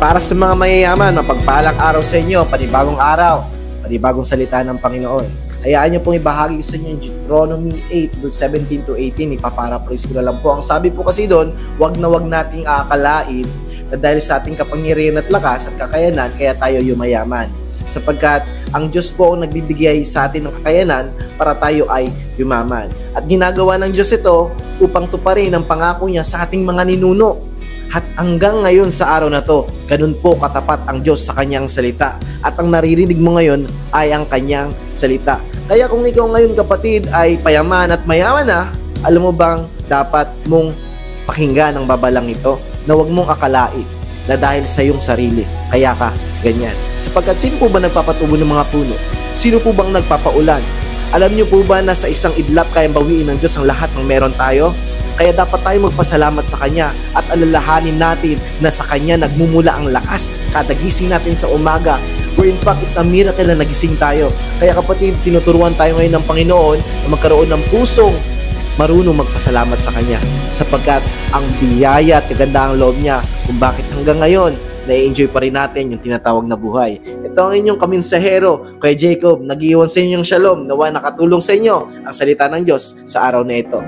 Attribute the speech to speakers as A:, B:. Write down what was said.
A: Para sa mga mayayaman, mapagpalang araw sa inyo, panibagong araw, panibagong salita ng Panginoon. Hayaan niyo pong ibahagi sa inyo yung Deuteronomy 8 verse 17 to 18. Ipaparaphrase ko na lang po. Ang sabi po kasi doon, wag nating aakalain na dahil sa ating kapangyarihan at lakas at kakayanan, kaya tayo yumayaman. Sapagkat ang Diyos po ang nagbibigay sa atin ng kakayanan para tayo ay yumaman. At ginagawa ng Diyos ito upang tuparin ang pangako niya sa ating mga ninuno. At hanggang ngayon sa araw na to, ganun po katapat ang Diyos sa kanyang salita. At ang naririnig mo ngayon ay ang kanyang salita. Kaya kung ikaw ngayon kapatid ay payaman at mayaman na, alam mo bang dapat mong pakinggan ang babalang ito na huwag mong akalain na dahil sa iyong sarili, kaya ka ganyan. Sapagkat sino po ba nagpapatubo ng mga puno? Sino po bang nagpapaulan? Alam niyo po ba na sa isang idlap kayang bawiin ng Diyos ang lahat ng meron tayo? Kaya dapat tayo magpasalamat sa Kanya at alalahanin natin na sa Kanya nagmumula ang lakas kada gising natin sa umaga. Where in fact, it's a miracle na nagising tayo. Kaya kapatid, tinuturuan tayo ngayon ng Panginoon na magkaroon ng pusong marunong magpasalamat sa Kanya. Sapagkat ang biyaya at kagandahang loob niya kung bakit hanggang ngayon na-enjoy pa rin natin yung tinatawag na buhay. Ito ang inyong kaminsahero, Kuya Jacob, nag-iwan sa inyong shalom, nawa nakatulong sa inyo ang salita ng Diyos sa araw na ito.